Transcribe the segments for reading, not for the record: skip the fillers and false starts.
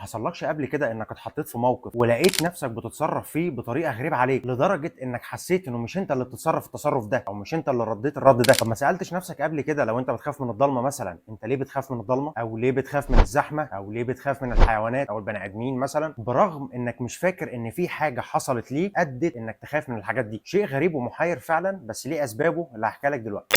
حصلكش قبل كده انك اتحطيت في موقف ولقيت نفسك بتتصرف فيه بطريقه غريبه عليك لدرجه انك حسيت انه مش انت اللي بتتصرف التصرف ده او مش انت اللي رديت الرد ده؟ طب ما سالتش نفسك قبل كده لو انت بتخاف من الضلمه مثلا، انت ليه بتخاف من الضلمه؟ او ليه بتخاف من الزحمه؟ او ليه بتخاف من الحيوانات او البني ادمين مثلا، برغم انك مش فاكر ان في حاجه حصلت ليك ادت انك تخاف من الحاجات دي؟ شيء غريب ومحير فعلا، بس ليه اسبابه اللي هحكي لك دلوقتي.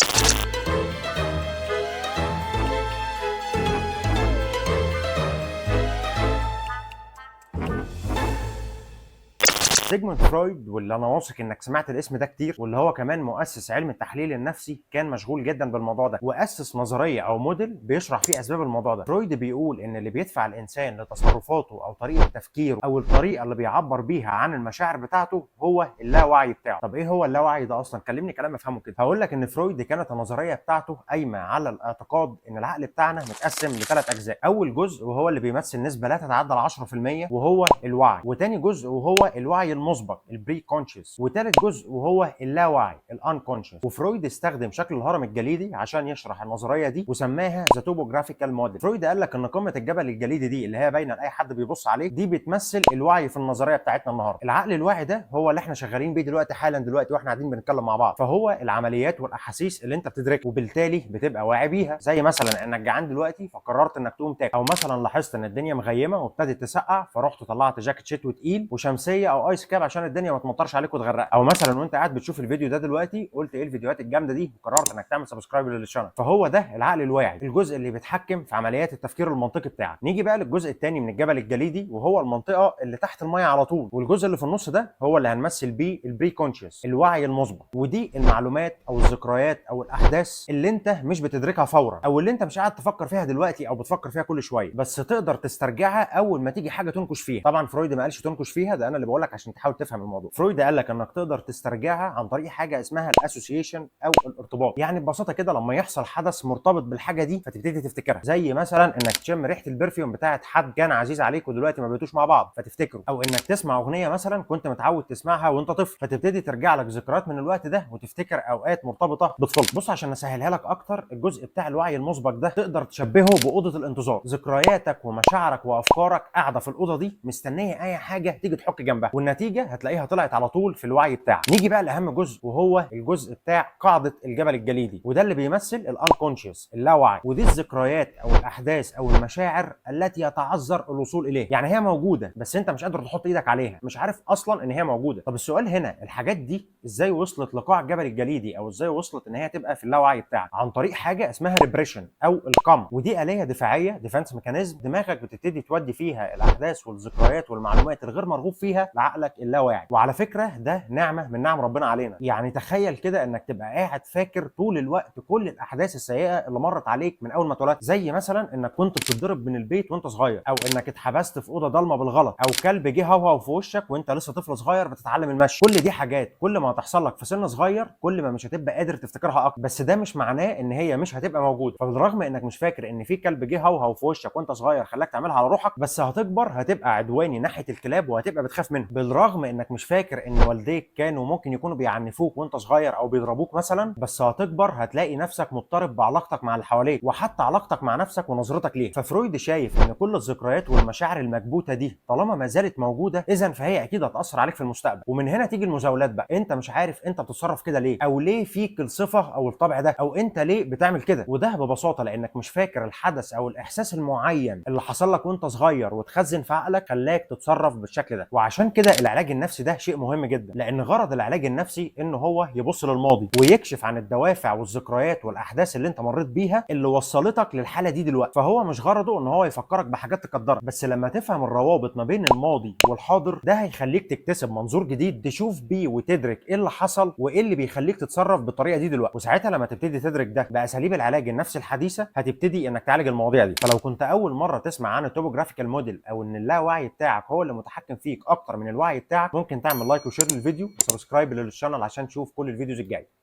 سيجموند فرويد، واللي انا واثق انك سمعت الاسم ده كتير، واللي هو كمان مؤسس علم التحليل النفسي، كان مشغول جدا بالموضوع ده واسس نظريه او موديل بيشرح فيه اسباب الموضوع ده. فرويد بيقول ان اللي بيدفع الانسان لتصرفاته او طريقه تفكيره او الطريقه اللي بيعبر بيها عن المشاعر بتاعته هو اللاوعي بتاعه. طب ايه هو اللاوعي ده اصلا؟ كلمني كلام افهمه كده. هقول لك ان فرويد كانت النظريه بتاعته قايمه على الاعتقاد ان العقل بتاعنا متقسم لثلاث اجزاء. اول جزء وهو اللي بيمثل نسبه لا تتعدى ال 10% وهو الوعي، وتاني جزء وهو الوعي المسبق البري كونشس، وثالث جزء وهو اللاوعي الانكونشس. وفرويد استخدم شكل الهرم الجليدي عشان يشرح النظريه دي وسماها ذا توبوجرافيكال موديل. فرويد قال لك ان قمه الجبل الجليدي دي اللي هي باينه لاي حد بيبص عليه دي بتمثل الوعي في النظريه بتاعتنا النهارده. العقل الواعي ده هو اللي احنا شغالين بيه دلوقتي حالا دلوقتي واحنا قاعدين بنتكلم مع بعض، فهو العمليات والاحاسيس اللي انت بتدركها وبالتالي بتبقى واعي بيها. زي مثلا انك جعان دلوقتي فقررت انك تقوم تاكل، او مثلا لاحظت ان الدنيا مغيمه وابتدت تسقع فرحت طلعت جاكيت شتوي تقيل وشمسيه او ايس كاب عشان الدنيا ما تمطرش عليك وتغرقك. او مثلا وانت قاعد بتشوف الفيديو ده دلوقتي قلت ايه الفيديوهات الجامده دي وقررت انك تعمل سبسكرايب للشانل. فهو ده العقل الواعي، الجزء اللي بيتحكم في عمليات التفكير المنطقي بتاعك. نيجي بقى للجزء الثاني من الجبل الجليدي وهو المنطقه اللي تحت الميه على طول، والجزء اللي في النص ده هو اللي هنمثل بيه البري كونشس الوعي المسبق. ودي المعلومات او الذكريات او الاحداث اللي انت مش بتدركها فورا، او اللي انت مش قاعد تفكر فيها دلوقتي او بتفكر فيها كل شويه، بس تقدر تسترجعها اول ما تيجي حاجه تنكش فيها. طبعا فرويد ما قالش تنكش فيها، ده انا اللي بقول لك عشان تحاول تفهم الموضوع. فرويد قال لك انك تقدر تسترجعها عن طريق حاجه اسمها الاسوسيشن او الارتباط. يعني ببساطه كده لما يحصل حدث مرتبط بالحاجه دي فتبتدي تفتكرها، زي مثلا انك تشم ريحه البرفيوم بتاعت حد كان عزيز عليك ودلوقتي ما بقيتوش مع بعض فتفتكره، او انك تسمع اغنيه مثلا كنت متعود تسمعها وانت طفل فتبتدي ترجع لك ذكريات من الوقت ده وتفتكر اوقات مرتبطه بطفولتك. بص عشان اسهلها لك اكتر، الجزء بتاع الوعي المسبق ده تقدر تشبهه باوضه الانتظار. ذكرياتك ومشاعرك وافكارك قاعده في الاوضه دي مستنيه اي حاجه تيجي تحك جنبها، والنتيجه هتلاقيها طلعت على طول في الوعي بتاعك. نيجي بقى لاهم جزء وهو الجزء بتاع قاعده الجبل الجليدي، وده اللي بيمثل الانكونشس اللاوعي. ودي الذكريات او الاحداث او المشاعر التي يتعذر الوصول اليها، يعني هي موجوده بس انت مش قادر تحط ايدك عليها، مش عارف اصلا ان هي موجوده. طب السؤال هنا، الحاجات دي ازاي وصلت لقاع الجبل الجليدي او ازاي وصلت ان هي تبقى في اللاوعي بتاعك؟ عن طريق حاجه اسمها ريبريشن او القمع، ودي آلية دفاعيه ديفنس ميكانيزم دماغك بتبتدي تودي فيها الاحداث والذكريات والمعلومات الغير مرغوب فيها لعقلك اللاواعي. وعلى فكره ده نعمه من نعم ربنا علينا. يعني تخيل كده انك تبقى قاعد فاكر طول الوقت كل الاحداث السيئه اللي مرت عليك من اول ما اتولدت، زي مثلا انك كنت بتتضرب من البيت وانت صغير، او انك اتحبست في اوضه ضلمه بالغلط، او كلب جه هوهو في وشك وانت لسه طفل صغير بتتعلم المشي. كل دي حاجات كل ما هتحصل لك في سن صغير كل ما مش هتبقى قادر تفتكرها اكتر، بس ده مش معناه ان هي مش هتبقى موجوده. فبالرغم انك مش فاكر ان في كلب جه هوهو في وشك وانت صغير خلاك تعملها على روحك، بس هتكبر هتبقى عدواني ناحيه الكلاب وهتبقى بتخاف منهم. بالرغم انك مش فاكر ان والديك كانوا ممكن يكونوا بيعنفوك وانت صغير او بيضربوك مثلا، بس هتكبر هتلاقي نفسك مضطرب بعلاقتك مع اللي حواليك وحتى علاقتك مع نفسك ونظرتك ليه. ففرويد شايف ان كل الذكريات والمشاعر المكبوته دي طالما ما زالت موجوده اذا فهي اكيد هتاثر عليك في المستقبل. ومن هنا تيجي المزاولات بقى، انت مش عارف انت بتتصرف كده ليه، او ليه فيك الصفه او الطبع ده، او انت ليه بتعمل كده. وده ببساطه لانك مش فاكر الحدث او الاحساس المعين اللي حصل لك وانت صغير وتخزن في عقلك خلاك تتصرف بالشكل ده. وعشان كده العلاج النفسي ده شيء مهم جدا، لان غرض العلاج النفسي ان هو يبص للماضي ويكشف عن الدوافع والذكريات والاحداث اللي انت مريت بيها اللي وصلتك للحاله دي دلوقتي. فهو مش غرضه ان هو يفكرك بحاجات تقدرك، بس لما تفهم الروابط ما بين الماضي والحاضر ده هيخليك تكتسب منظور جديد تشوف بيه وتدرك ايه اللي حصل وايه اللي بيخليك تتصرف بالطريقه دي دلوقتي. وساعتها لما تبتدي تدرك ده باساليب العلاج النفسي الحديثه هتبتدي انك تعالج المواضيع دي. فلو كنت اول مره تسمع عن التوبوجرافيكال موديل او ان اللاوعي بتاعك هو اللي متحكم فيك اكتر من الوعي بتاعك، ممكن تعمل لايك وشير للفيديو وسبسكرايب للشانل عشان تشوف كل الفيديوز الجايه.